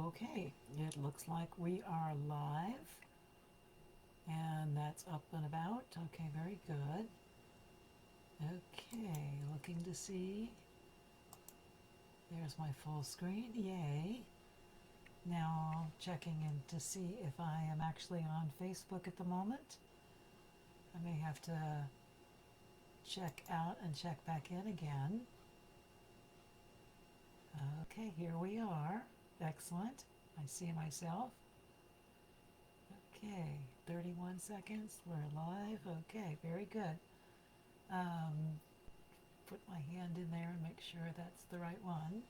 Okay, it looks like we are live and that's up and about. Okay, very good. Okay, looking to see. There's my full screen. Yay. Now checking in to see if I am actually on Facebook at the moment. I may have to check out and check back in again. Okay, here we are. Excellent. I see myself. Okay, 31 seconds. We're live. Okay, very good. Um, Put my hand in there and make sure that's the right one.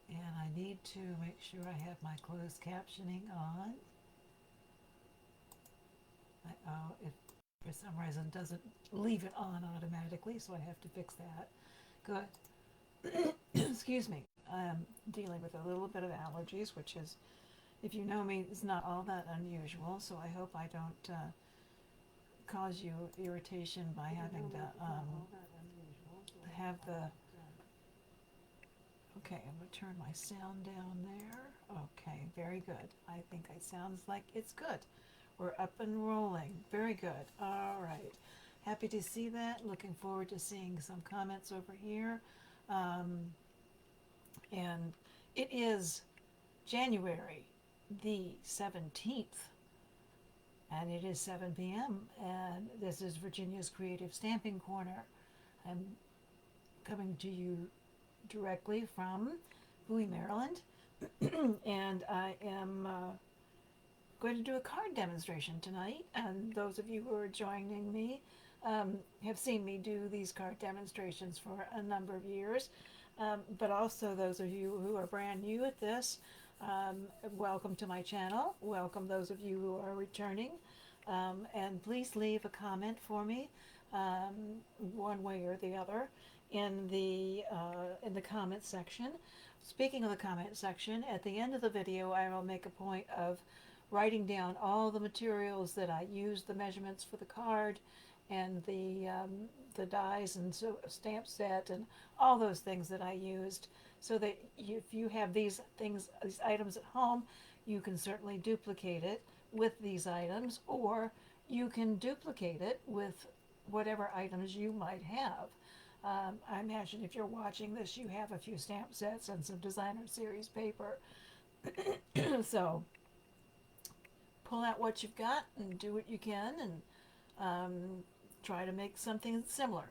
And I need to make sure I have my closed captioning on. It for some reason doesn't leave it on automatically, so I have to fix that. Good. Excuse me. I'm dealing with a little bit of allergies, which is, if you know me, is not all that unusual. So I hope I don't cause you irritation by having to have the. Okay, I'm going to turn my sound down there. Okay, very good. I think it sounds like it's good. We're up and rolling. Very good. All right. Happy to see that. Looking forward to seeing some comments over here. Um, and it is January the 17th, and it is 7 p.m. And this is Virginia's Creative Stamping Corner. I'm coming to you directly from Bowie, Maryland, and I am going to do a card demonstration tonight. And those of you who are joining me have seen me do these card demonstrations for a number of years. But also those of you who are brand new at this, welcome to my channel. Welcome those of you who are returning. And please leave a comment for me, one way or the other, in the comment section. Speaking of the comment section, at the end of the video, I will make a point of writing down all the materials that I used, the measurements for the card, and the dies and so stamp set and all those things that I used, so that if you have these things, these items at home, you can certainly duplicate it with these items, or you can duplicate it with whatever items you might have. I imagine if you're watching this, you have a few stamp sets and some designer series paper. So pull out what you've got and do what you can, and try to make something similar.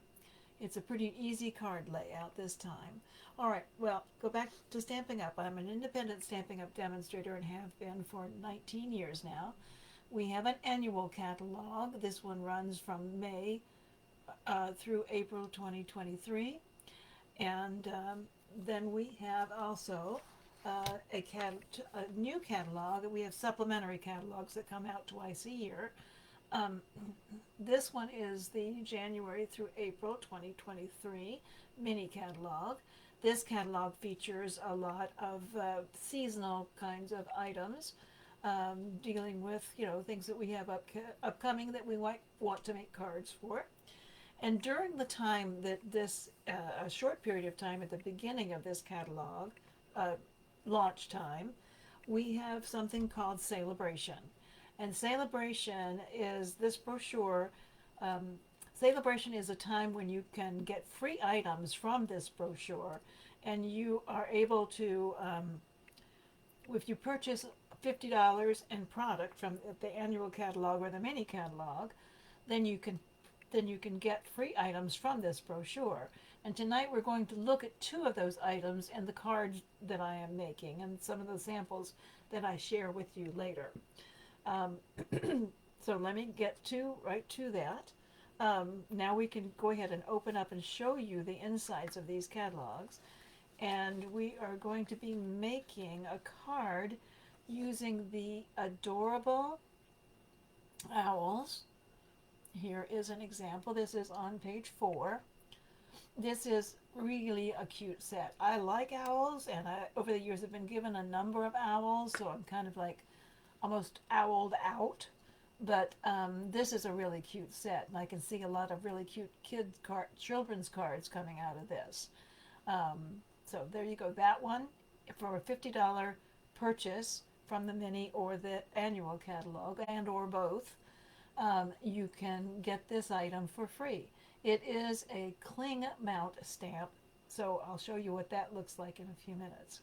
It's a pretty easy card layout this time. All right, well, go back to Stampin' Up. I'm an independent Stampin' Up demonstrator and have been for 19 years now. We have an annual catalog. This one runs from May through April 2023. And then we have also a new catalog. We have supplementary catalogs that come out twice a year. Um, this one is the January through April 2023 mini catalog. This catalog features a lot of seasonal kinds of items, dealing with things that we have upcoming that we might want to make cards for. And during the time that a short period of time at the beginning of this catalog, uh, launch time, we have something called Celebration. And Celebration is this brochure. Celebration is a time when you can get free items from this brochure, and you are able to, if you purchase $50 in product from the annual catalog or the mini catalog, then you can get free items from this brochure. And tonight we're going to look at two of those items in the cards that I am making and some of the samples that I share with you later. Um, so let me get right to that. Now we can go ahead and open up and show you the insides of these catalogs. And we are going to be making a card using the adorable owls. Here is an example. This is on page 4. This is really a cute set. I like owls, and over the years have been given a number of owls, so I'm kind of like almost owled out. But this is a really cute set, and I can see a lot of really cute children's cards coming out of this. So there you go, that one. for a $50 purchase from the mini or the annual catalog, and or both, you can get this item for free. It is a cling mount stamp, so I'll show you what that looks like in a few minutes.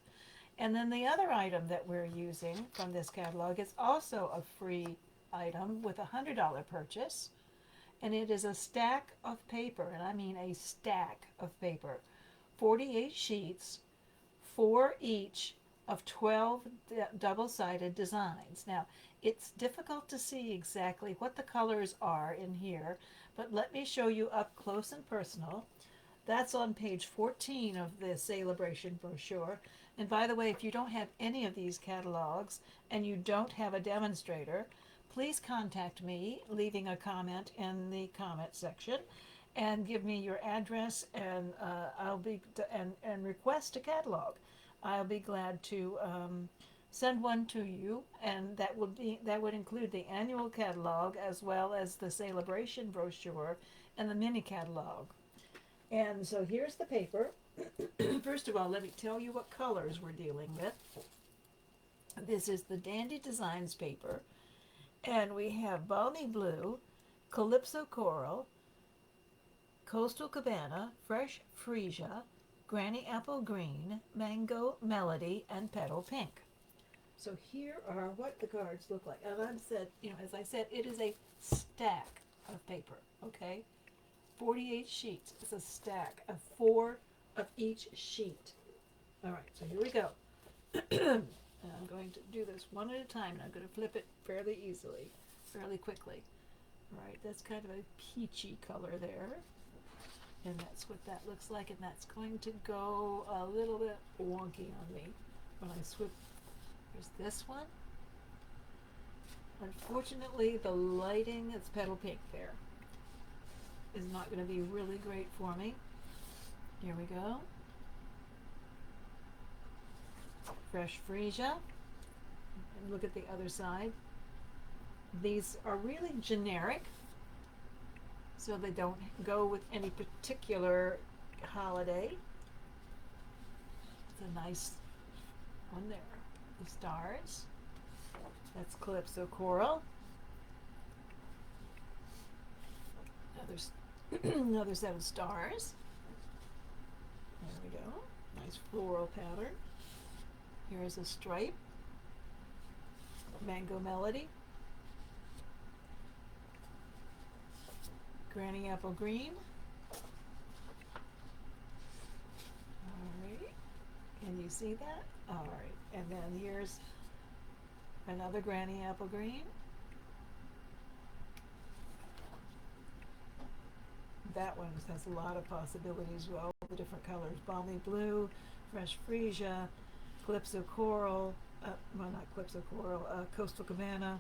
And then the other item that we're using from this catalog is also a free item with a $100 purchase, and it is a stack of paper, and I mean a stack of paper, 48 sheets, four each of 12 double-sided designs. Now, it's difficult to see exactly what the colors are in here, but let me show you up close and personal. That's on page 14 of the Celebration brochure. And by the way, if you don't have any of these catalogs and you don't have a demonstrator, please contact me, leaving a comment in the comment section, and give me your address, and and request a catalog. I'll be glad to send one to you, and that would include the annual catalog as well as the Celebration brochure and the mini catalog. And so here's the paper. First of all, let me tell you what colors we're dealing with. This is the Dandy Designs paper, and we have Balmy Blue, Calypso Coral, Coastal Cabana, Fresh Freesia, Granny Apple Green, Mango Melody, and Petal Pink. So here are what the cards look like. And as I said, it is a stack of paper, okay? 48 sheets. It's a stack of 4 of each sheet. All right, so here we go. And I'm going to do this one at a time, and I'm going to flip it fairly quickly. All right, that's kind of a peachy color there. And that's what that looks like, and that's going to go a little bit wonky on me when I swip. There's this one. Unfortunately, the lighting, it's Petal Pink there, is not going to be really great for me. Here we go. Fresh Freesia. And look at the other side. These are really generic, so they don't go with any particular holiday. It's a nice one there. The stars. That's Calypso Coral. Another set of stars. There we go. Nice floral pattern. Here is a stripe. Mango Melody. Granny Apple Green. Alright. Can you see that? Alright. And then here's another Granny Apple Green. That one has a lot of possibilities with all the different colors. Balmy Blue, Fresh Freesia, Calypso Coral, well, not Calypso Coral, Coastal Cabana,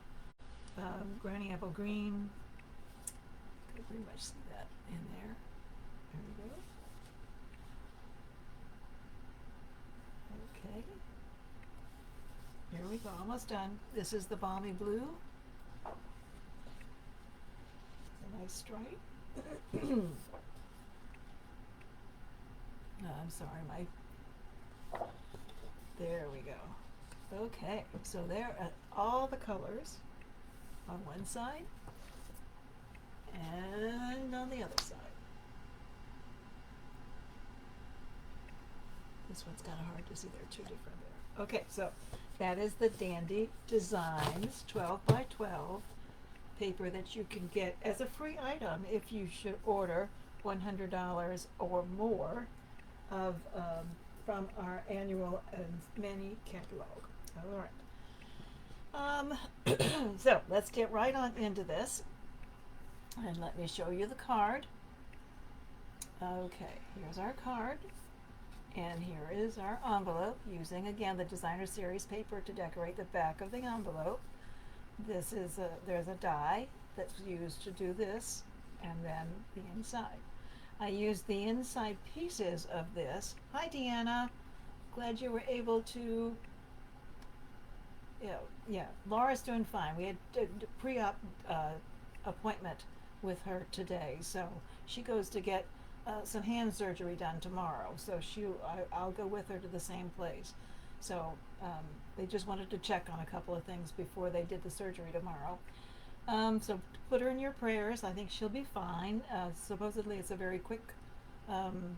Granny Apple Green. You can pretty much see that in there. There we go. Okay. Here we go, almost done. This is the Balmy Blue. A nice stripe. No, I'm sorry, there we go. Okay, so there are all the colors on one side and on the other side. This one's kind of hard to see, they're too different there. Okay, so that is the Dandy Designs 12 by 12 paper that you can get as a free item if you should order $100 or more of from our annual and mini catalog. All right. So let's get right on into this, and let me show you the card. Okay, here's our card, and here is our envelope, using again the Designer Series paper to decorate the back of the envelope. This is there's a die that's used to do this, and then the inside. I used the inside pieces of this. Hi, Deanna. Glad you were able to. Yeah. Laura's doing fine. We had a pre-op appointment with her today, so she goes to get some hand surgery done tomorrow. So I'll go with her to the same place. So they just wanted to check on a couple of things before they did the surgery tomorrow. So put her in your prayers. I think she'll be fine. Supposedly it's a very quick um,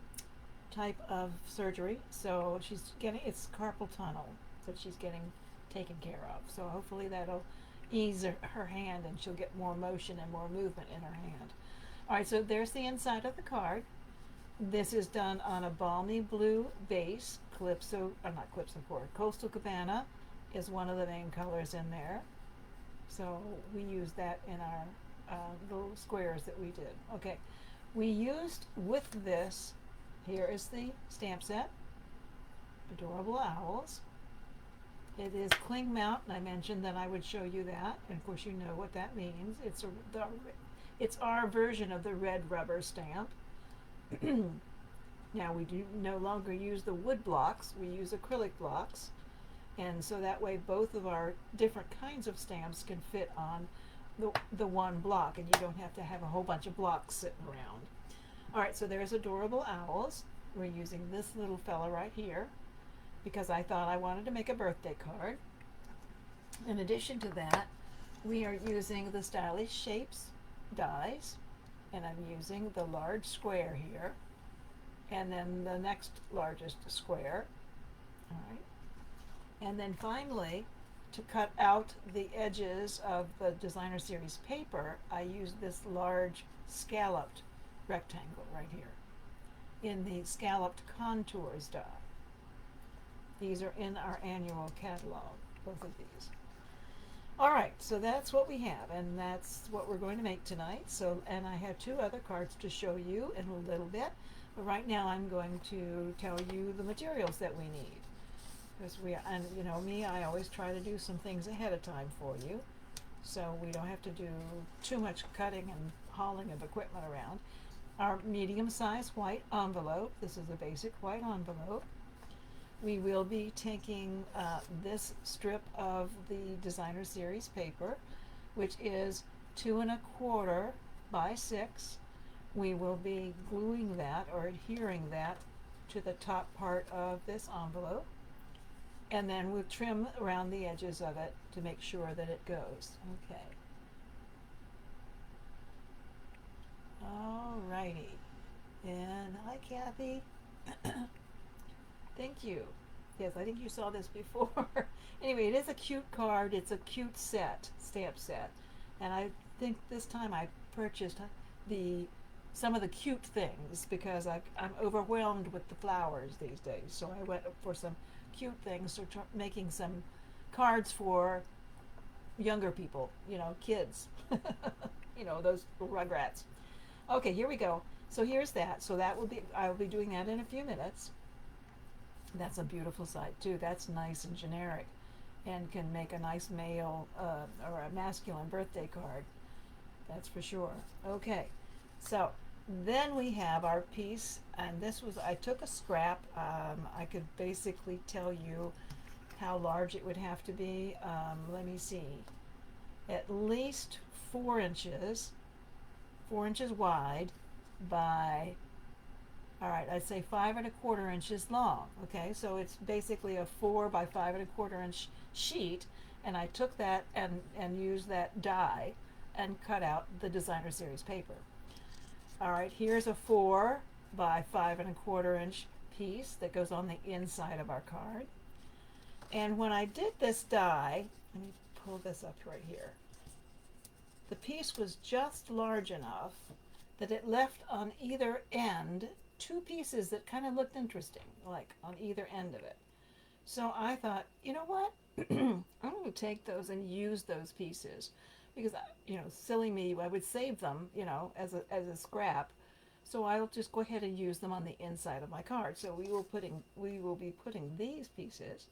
type of surgery. So she's getting, it's carpal tunnel that she's getting taken care of. So hopefully that'll ease her hand and she'll get more motion and more movement in her hand. All right, so there's the inside of the card. This is done on a balmy blue base. Calypso, not Calypso Cord, Coastal Cabana is one of the main colors in there. So we used that in our little squares that we did. Okay, we used with this, here is the stamp set, Adorable Owls. It is cling mount, and I mentioned that I would show you that, and of course you know what that means. It's our version of the red rubber stamp. Now we do no longer use the wood blocks, we use acrylic blocks, and so that way both of our different kinds of stamps can fit on the one block, and you don't have to have a whole bunch of blocks sitting around. Alright, so there's Adorable Owls. We're using this little fella right here because I thought I wanted to make a birthday card. In addition to that, we are using the Stylish Shapes dies, and I'm using the large square here, and then the next largest square. All right. And then finally, to cut out the edges of the Designer Series paper, I used this large scalloped rectangle right here in the Scalloped Contours die. These are in our annual catalog, both of these. All right, so that's what we have, and that's what we're going to make tonight. So, and I have two other cards to show you in a little bit, but right now I'm going to tell you the materials that we need. Because and you know me, I always try to do some things ahead of time for you, so we don't have to do too much cutting and hauling of equipment around. Our medium-sized white envelope. This is a basic white envelope. We will be taking this strip of the Designer Series paper, which is 2 1/4 by 6. We will be gluing that or adhering that to the top part of this envelope, and then we'll trim around the edges of it to make sure that it goes. Okay. Alrighty. And hi, Kathy. Thank you. Yes, I think you saw this before. Anyway, it is a cute card. It's a cute set, stamp set. And I think this time I purchased some of the cute things because I'm overwhelmed with the flowers these days. So I went for some cute things, so making some cards for younger people, you know, kids. You know, those rugrats. Okay, here we go. So here's that. So that will be, I'll be doing that in a few minutes. That's a beautiful side too. That's nice and generic and can make a nice male or a masculine birthday card. That's for sure. Okay, so then we have our piece, and this was, I took a scrap. I could basically tell you how large it would have to be. Let me see. At least 4 inches, 4 inches wide by, all right, I'd say 5 1/4 inches long. Okay, so it's basically a 4 by 5 1/4 inch sheet, and I took that and used that die and cut out the Designer Series paper. All right, here's a 4 by 5 1/4 inch piece that goes on the inside of our card. And when I did this die, let me pull this up right here. The piece was just large enough that it left on either end 2 pieces that kind of looked interesting, like on either end of it. So I thought, you know what? I'm going to take those and use those pieces because, you know, silly me, I would save them, you know, as a scrap. So I'll just go ahead and use them on the inside of my card. So we will be putting these pieces,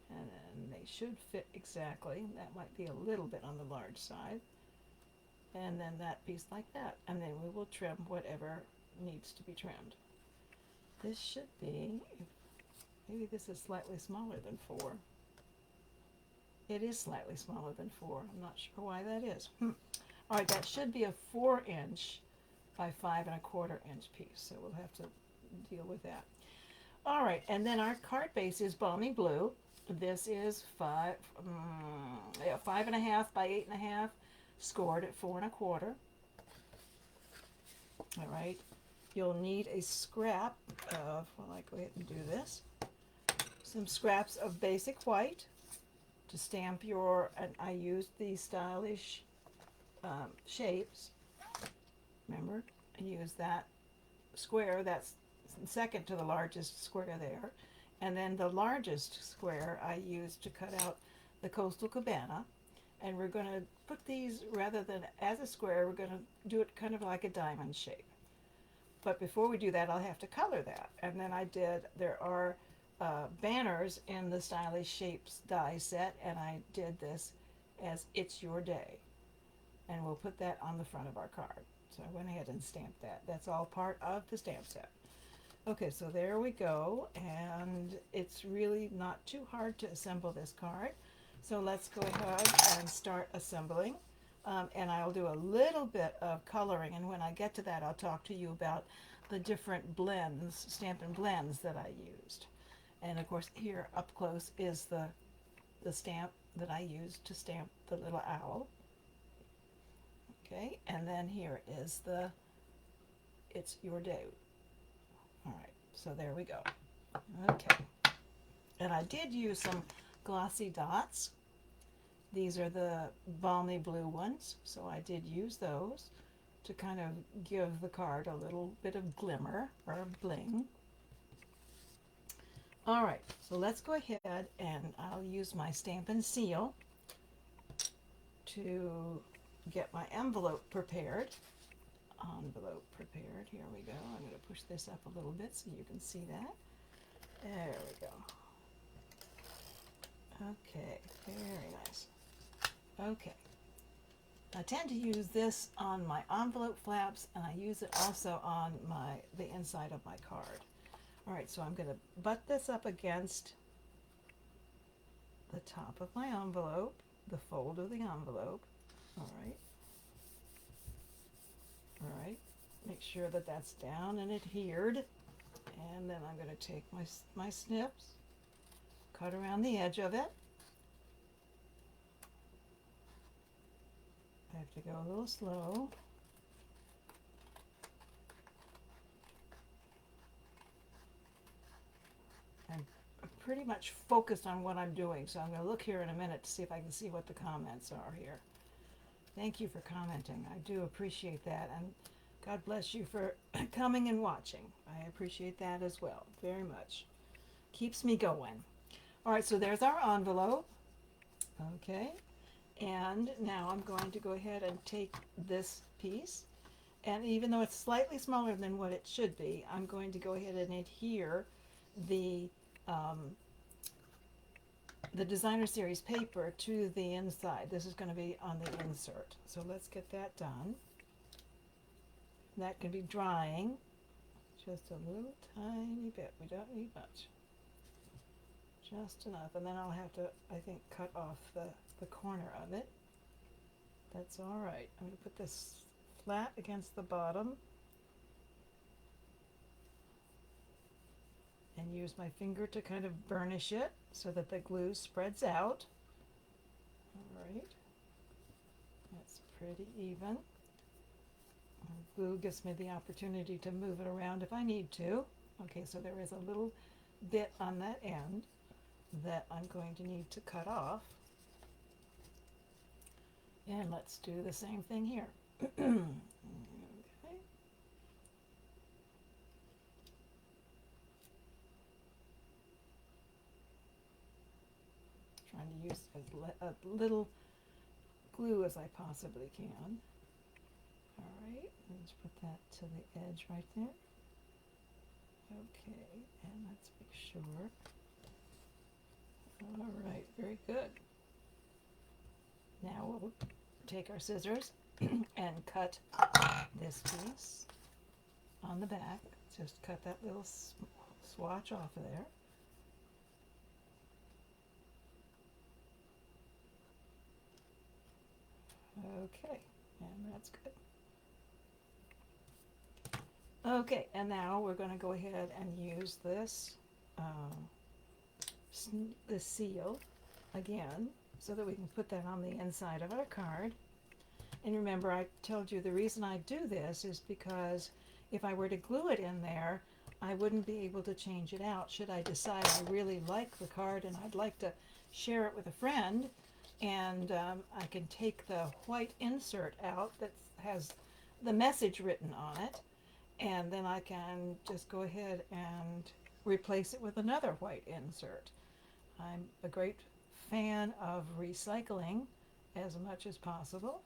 and then they should fit exactly. That might be a little bit on the large side. And then that piece like that. And then we will trim whatever needs to be trimmed. This should be, maybe this is slightly smaller than 4. It is slightly smaller than 4. I'm not sure why that is. All right, that should be a 4 inch by 5 1/4 inch piece. So we'll have to deal with that. All right, and then our card base is Balmy Blue. This is yeah, 5.5 by 8.5, scored at 4 1/4. All right, you'll need a scrap of, well, I go ahead and do this, some scraps of basic white to stamp your, and I used these stylish shapes. Remember, I used that square, that's second to the largest square there. And then the largest square I used to cut out the Coastal Cabana. And we're going to put these, rather than as a square, we're going to do it kind of like a diamond shape. But before we do that, I'll have to color that. And then there are banners in the Stylish Shapes die set, and I did this as It's Your Day. And we'll put that on the front of our card. So I went ahead and stamped that. That's all part of the stamp set. Okay, so there we go, and it's really not too hard to assemble this card. So let's go ahead and start assembling. And I'll do a little bit of coloring, and when I get to that, I'll talk to you about the different blends, Stampin' Blends that I used. And of course, here up close is the stamp that I used to stamp the little owl. Okay, and then here is the It's Your Day. All right, so there we go. Okay, and I did use some glossy dots. These are the balmy blue ones, so I did use those to kind of give the card a little bit of glimmer or bling. All right, so let's go ahead and I'll use my Stampin' Seal to get my envelope prepared. Envelope prepared. Here we go. I'm going to push this up a little bit so you can see that. There we go. Okay, very nice. Okay. I tend to use this on my envelope flaps, and I use it also on the inside of my card. All right, so I'm going to butt this up against the top of my envelope, the fold of the envelope. All right. All right, make sure that that's down and adhered. And then I'm going to take my snips, cut around the edge of it. I have to go a little slow. I'm pretty much focused on what I'm doing, so I'm going to look here in a minute to see if I can see what the comments are here. Thank you for commenting. I do appreciate that, and God bless you for coming and watching. I appreciate that as well, very much. Keeps me going. All right, so there's our envelope. Okay, and now I'm going to go ahead and take this piece, and even though it's slightly smaller than what it should be, I'm going to go ahead and adhere the designer series paper to the inside. This is going to be on the insert. So let's get that done. That can be drying just a little tiny bit. We don't need much. Just enough. And then I'll have to, I think, cut off the corner of it. That's all right. I'm going to put this flat against the bottom and use my finger to kind of burnish it so that the glue spreads out. All right, that's pretty even. Glue gives me the opportunity to move it around if I need to. Okay, so there is a little bit on that end that I'm going to need to cut off. And let's do the same thing here. Okay. Trying to use as little glue as I possibly can. All right, let's put that to the edge right there. Okay, and let's make sure. All right, very good. Now we'll take our scissors and cut this piece on the back. Just cut that little swatch off of there. Okay, and that's good. Okay, and now we're going to go ahead and use this the seal again so that we can put that on the inside of our card. And remember, I told you the reason I do this is because if I were to glue it in there, I wouldn't be able to change it out should I decide I really like the card and I'd like to share it with a friend. And I can take the white insert out that has the message written on it, and then I can just go ahead and replace it with another white insert. I'm a great fan of recycling as much as possible.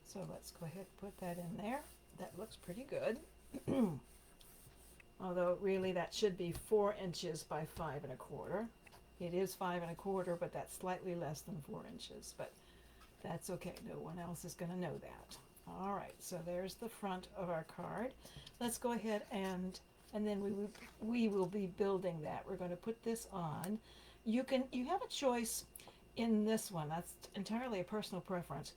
So let's go ahead and put that in there. That looks pretty good. Although really that should be 4 inches by 5 1/4. It is 5 1/4, but that's slightly less than 4 inches, but that's okay. No one else is going to know that. All right, so there's the front of our card. Let's go ahead and then we will be building that. We're going to put this on. You have a choice in this one. That's entirely a personal preference.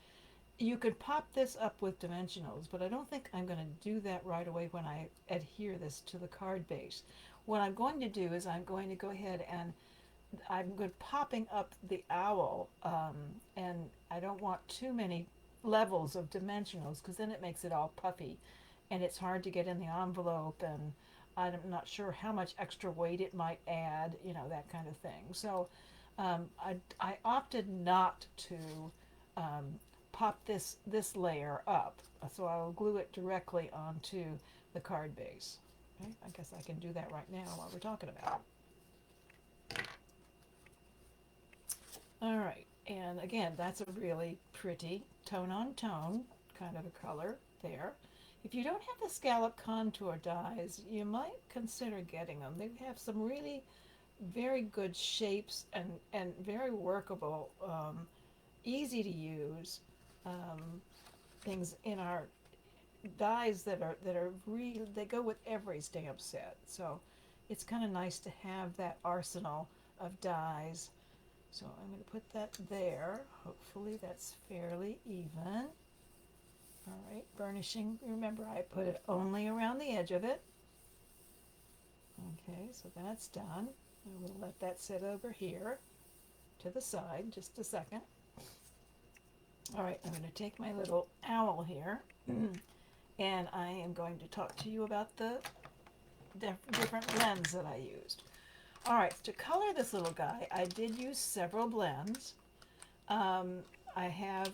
You could pop this up with dimensionals, but I don't think I'm going to do that right away when I adhere this to the card base. What I'm going to do is I'm going to go ahead and I'm good popping up the owl, and I don't want too many levels of dimensionals because then it makes it all puffy and it's hard to get in the envelope, and I'm not sure how much extra weight it might add, that kind of thing. So I opted not to pop this layer up, so I will glue it directly onto the card base. Okay, I guess I can do that right now while we're talking about it. All right, and again, that's a really pretty tone on tone kind of a color there. If you don't have the scallop contour dies, you might consider getting them. They have some really very good shapes and very workable, easy to use things in our dies that are really, they go with every stamp set. So it's kind of nice to have that arsenal of dies. So I'm going to put that there. Hopefully that's fairly even. All right, burnishing, remember I put it only around the edge of it. Okay, so that's done. I will let that sit over here to the side just a second. All right, I'm going to take my little owl here and I am going to talk to you about the different blends that I used. All right, to color this little guy, I did use several blends. I have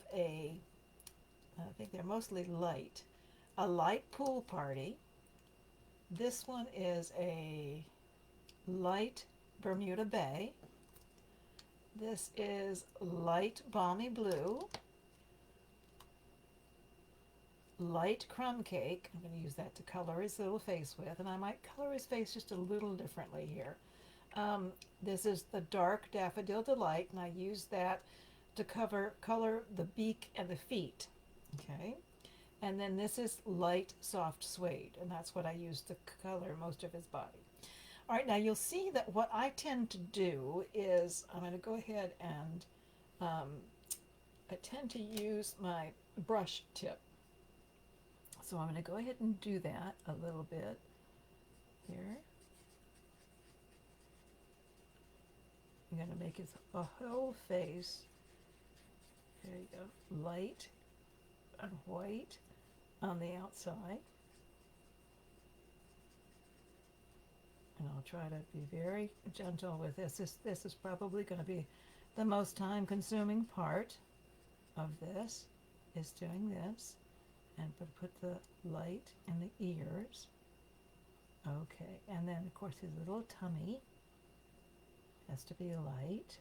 I think they're mostly light, a light pool party. This one is a light Bermuda Bay. This is light balmy blue, light crumb cake. I'm going to use that to color his little face with, and I might color his face just a little differently here. This is the dark Daffodil Delight, and I use that to color the beak and the feet. Okay, and then this is light soft suede, and that's what I use to color most of his body. All right, now you'll see that what I tend to do is I'm going to go ahead and I tend to use my brush tip. So I'm going to go ahead and do that a little bit here. I'm going to make his whole face, there you go, light and white on the outside. And I'll try to be very gentle with this. This is probably going to be the most time-consuming part of this, is doing this. And put the light in the ears. Okay, and then of course his little tummy has to be light.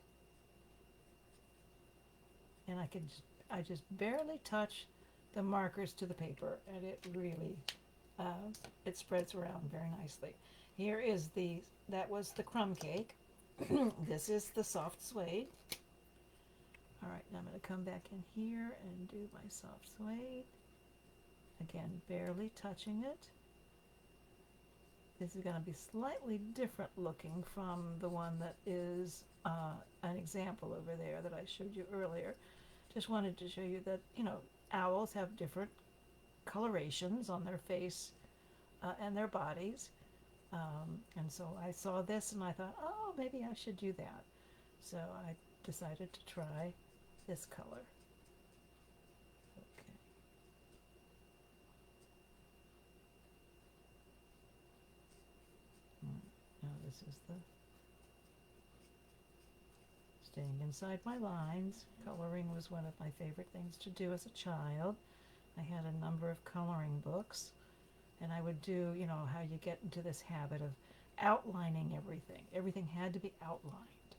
And I just barely touch the markers to the paper, and it really it spreads around very nicely. Here is that was the crumb cake. This is the soft suede. All right, now I'm going to come back in here and do my soft suede. Again, barely touching it. This is going to be slightly different looking from the one that is an example over there that I showed you earlier. Just wanted to show you that, owls have different colorations on their face and their bodies. And so I saw this and I thought, oh, maybe I should do that. So I decided to try this color. Okay. Now this is the staying inside my lines. Coloring was one of my favorite things to do as a child. I had a number of coloring books, and I would do, you know, how you get into this habit of outlining everything. Everything had to be outlined,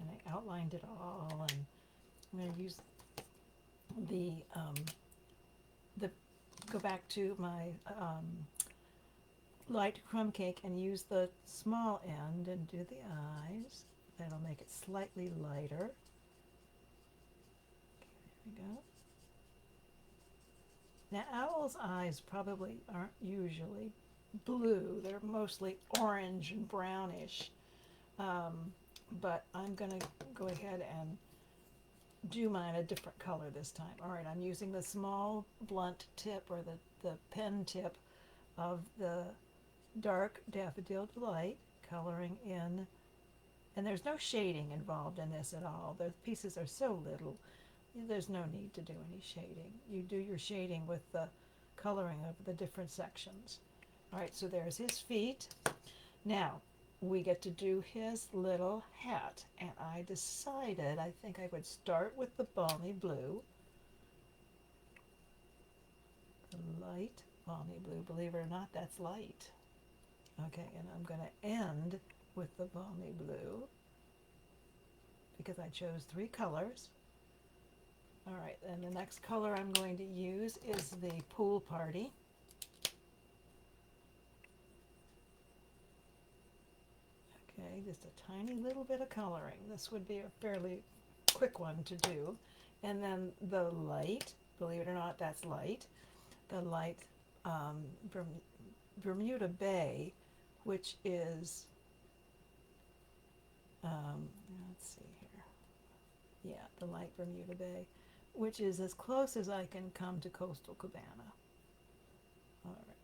and I outlined it all. And I'm going to use the the go back to my light crumb cake and use the small end and do the eyes. That'll make it slightly lighter. Okay, there we go. Now, owl's eyes probably aren't usually blue. They're mostly orange and brownish. But I'm going to go ahead and do mine a different color this time. All right, I'm using the small blunt tip, or the pen tip of the dark Daffodil Delight, coloring in, and there's no shading involved in this at all. The pieces are so little, there's no need to do any shading. You do your shading with the coloring of the different sections. All right, so there's his feet. Now, we get to do his little hat, and I decided I think I would start with the balmy blue, the light balmy blue. Believe it or not, that's light. Okay, and I'm going to end with the balmy blue because I chose 3 colors. All right, and the next color I'm going to use is the Pool Party. Okay, just a tiny little bit of coloring. This would be a fairly quick one to do. And then the light, believe it or not, that's light. The light Bermuda Bay, which is, let's see here. Yeah, the light Bermuda Bay, which is as close as I can come to Coastal Cabana. All right,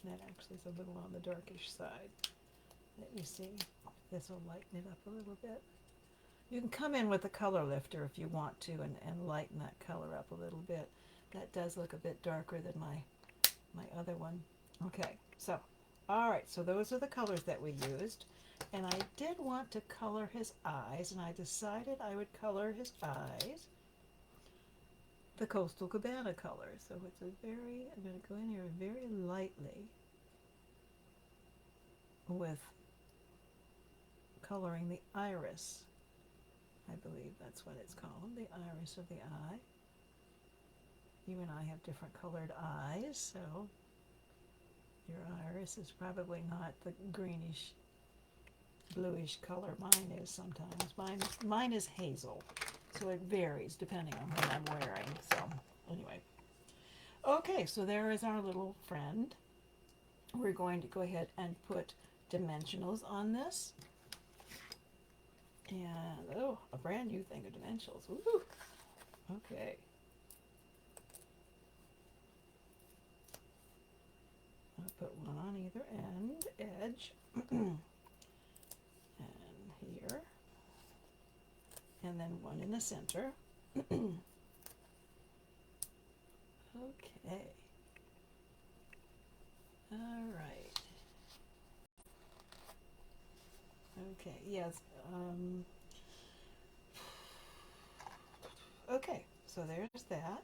that actually is a little on the darkish side. Let me see. This will lighten it up a little bit. You can come in with a color lifter if you want to and lighten that color up a little bit. That does look a bit darker than my other one. Okay, so, all right, so those are the colors that we used. And I did want to color his eyes, and I decided I would color his eyes the Coastal Cabana color. So it's a very, I'm going to go in here very lightly with coloring the iris. I believe that's what it's called, the iris of the eye. You and I have different colored eyes, so your iris is probably not the greenish, bluish color mine is sometimes. Mine is hazel, so it varies depending on what I'm wearing. So anyway, okay, so there is our little friend. We're going to go ahead and put dimensionals on this. And, oh, a brand new thing of dimensionals. Woo! Okay. I'll put one on either end, edge, and here, and then one in the center. Okay. All right. Okay, yes. Okay, so there's that.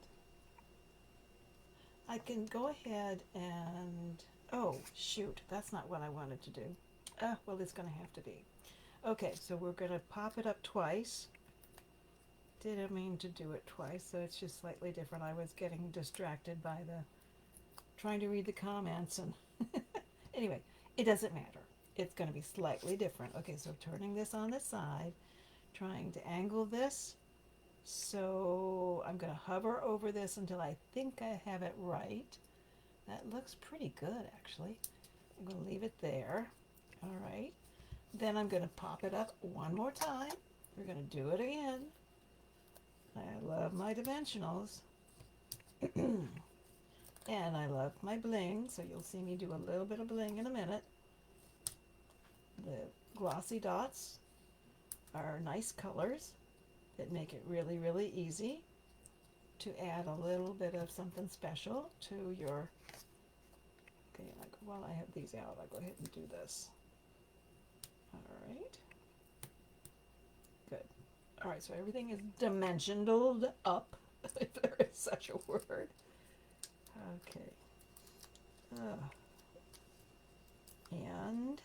I can go ahead and, oh, shoot, that's not what I wanted to do. Well, it's going to have to be. Okay, so we're going to pop it up twice. Didn't mean to do it twice, so it's just slightly different. I was getting distracted by trying to read the comments, and anyway, it doesn't matter. It's going to be slightly different. Okay, so turning this on the side, trying to angle this. So I'm going to hover over this until I think I have it right. That looks pretty good, actually. I'm going to leave it there. All right. Then I'm going to pop it up one more time. We're going to do it again. I love my dimensionals. And I love my bling, so you'll see me do a little bit of bling in a minute. The glossy dots are nice colors that make it really, really easy to add a little bit of something special to your, okay, like while I have these out, I'll go ahead and do this. All right, good. All right, so everything is dimensioned up, if there is such a word. Okay. And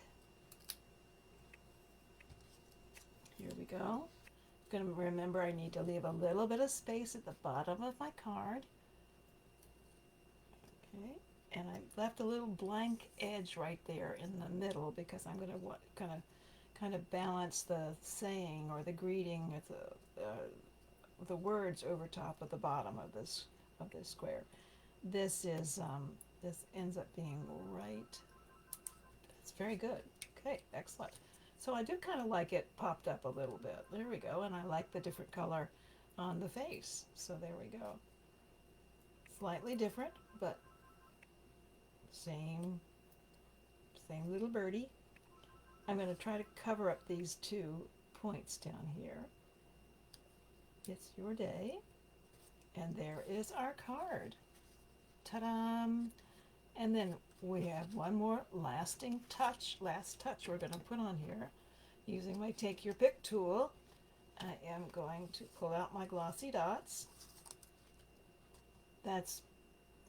here we go. I'm going to remember I need to leave a little bit of space at the bottom of my card. Okay, and I left a little blank edge right there in the middle because I'm going to kind of balance the saying or the greeting with the words over top of the bottom of this square. This is this ends up being right. It's very good. Okay, excellent. So I do kind of like it popped up a little bit. There we go, and I like the different color on the face. So there we go. Slightly different, but same little birdie. I'm going to try to cover up these 2 points down here. It's your day. And there is our card. Ta-da! And then we have one more last touch we're going to put on here. Using my Take Your Pick tool, I am going to pull out my glossy dots. That's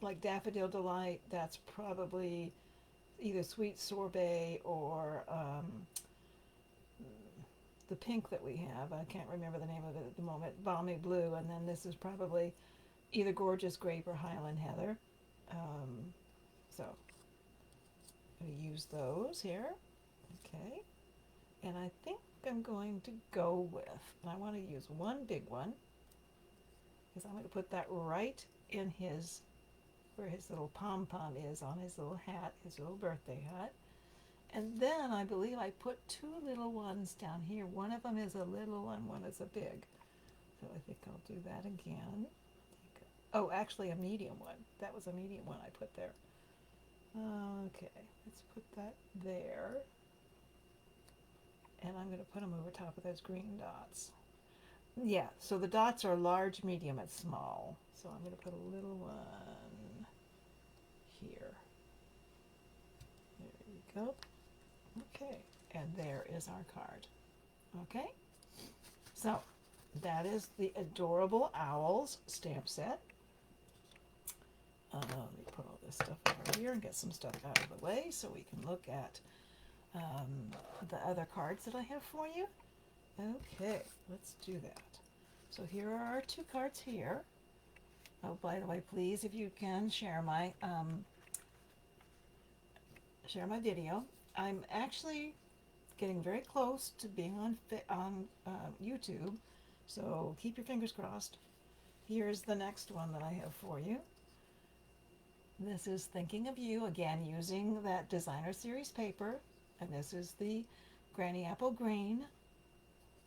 like Daffodil Delight. That's probably either Sweet Sorbet or the pink that we have. I can't remember the name of it at the moment. Balmy Blue. And then this is probably either Gorgeous Grape or Highland Heather. So I'm going to use those here. Okay. And I think I'm going to go with, and I want to use one big one, because I'm going to put that right in his, where his little pom-pom is on his little hat, his little birthday hat. And then I believe I put 2 little ones down here. One of them is a little one, one is a big. So I think I'll do that again. Oh, actually a medium one. That was a medium one I put there. Okay, let's put that there. And I'm going to put them over top of those green dots. Yeah, so the dots are large, medium, and small. So I'm going to put a little one here. There you go. Okay, and there is our card. Okay, so that is the Adorable Owls stamp set. Let me put all this stuff over here and get some stuff out of the way so we can look at the other cards that I have for you. Okay, let's do that. So here are our 2 cards here. Oh, by the way, please, if you can share my video. I'm actually getting very close to being on YouTube, so keep your fingers crossed. Here's the next one that I have for you. This is Thinking of You, again using that Designer Series paper, and this is the Granny Apple Green.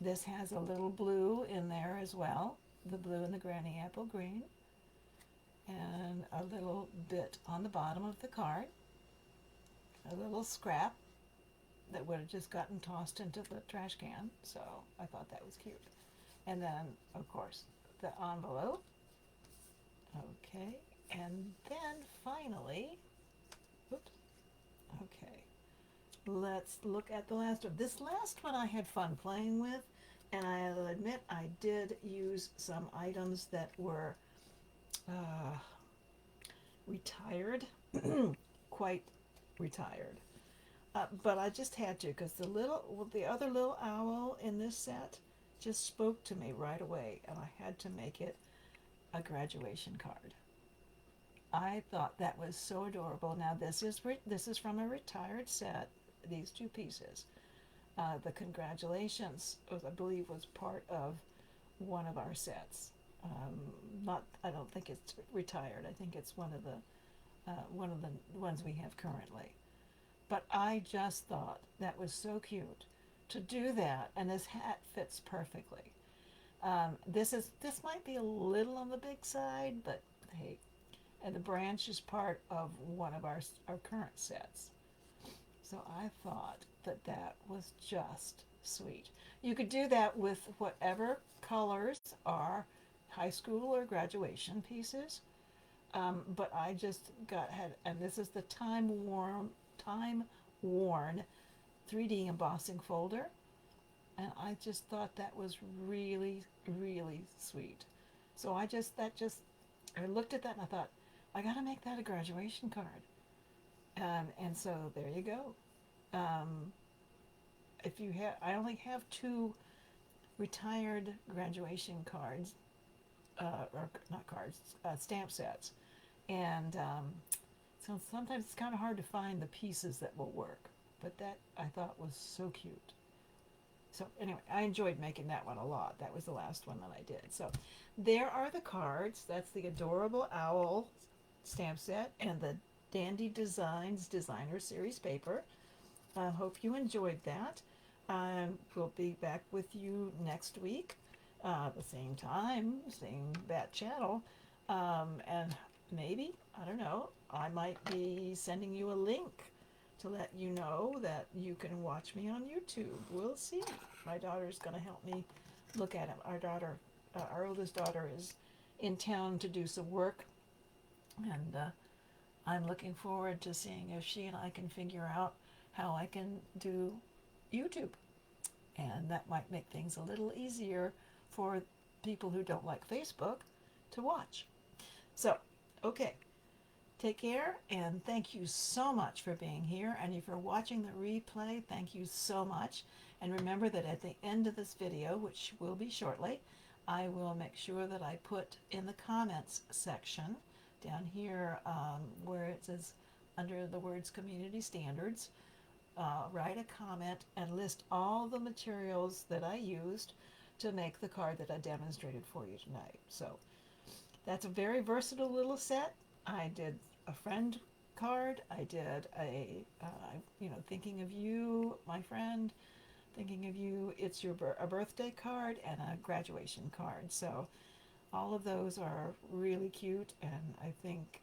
This has a little blue in there as well, the blue in the Granny Apple Green, and a little bit on the bottom of the card, a little scrap that would have just gotten tossed into the trash can, so I thought that was cute. And then, of course, the envelope. Okay, and then finally, oops, okay, let's look at the last one. This last one I had fun playing with, and I'll admit I did use some items that were retired, quite retired. But I just had to, because the other little owl in this set just spoke to me right away, and I had to make it a graduation card. I thought that was so adorable. Now this is from a retired set. These 2 pieces. The congratulations, I believe, was part of one of our sets. I don't think it's retired. I think it's one of the ones we have currently. But I just thought that was so cute to do that, and this hat fits perfectly. This might be a little on the big side, but hey, and the branch is part of one of our current sets. So I thought that that was just sweet. You could do that with whatever colors are high school or graduation pieces. But I just and this is the time worn 3D embossing folder, and I just thought that was really, really sweet. So I looked at that and I thought, I gotta make that a graduation card. And so there you go. Um, if you have, I only have two retired graduation cards, or not cards, stamp sets, and so sometimes it's kind of hard to find the pieces that will work. But that I thought was so cute. So anyway, I enjoyed making that one a lot. That was the last one that I did. So there are the cards. That's the Adorable Owl stamp set and the Dandy Designs Designer Series paper. I hope you enjoyed that. We'll be back with you next week, the same time, same bat channel, and maybe, I don't know, I might be sending you a link to let you know that you can watch me on YouTube. We'll see. My daughter's going to help me look at it. Our oldest daughter is in town to do some work, and I'm looking forward to seeing if she and I can figure out how I can do YouTube. And that might make things a little easier for people who don't like Facebook to watch. So, okay, take care and thank you so much for being here. And if you're watching the replay, thank you so much. And remember that at the end of this video, which will be shortly, I will make sure that I put in the comments section down here where it says under the words community standards, write a comment and list all the materials that I used to make the card that I demonstrated for you tonight. So that's a very versatile little set. I did a friend card. I did thinking of you, my friend, thinking of you. It's a birthday card and a graduation card. So all of those are really cute, and I think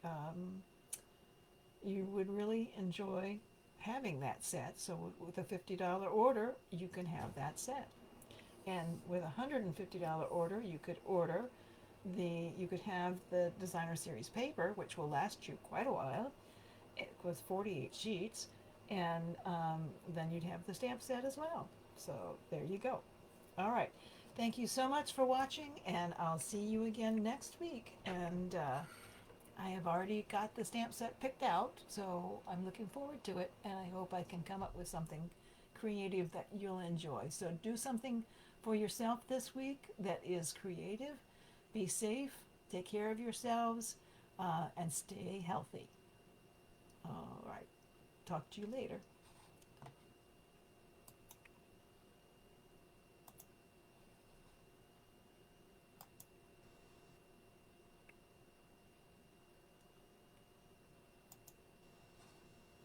you would really enjoy having that set. So with a $50 order, you can have that set. And with a $150 order, you could have the designer series paper, which will last you quite a while. It was 48 sheets, and then you'd have the stamp set as well. So there you go. All right. Thank you so much for watching, and I'll see you again next week. And I have already got the stamp set picked out, so I'm looking forward to it, and I hope I can come up with something creative that you'll enjoy. So do something for yourself this week that is creative. Be safe, take care of yourselves, and stay healthy. All right. Talk to you later.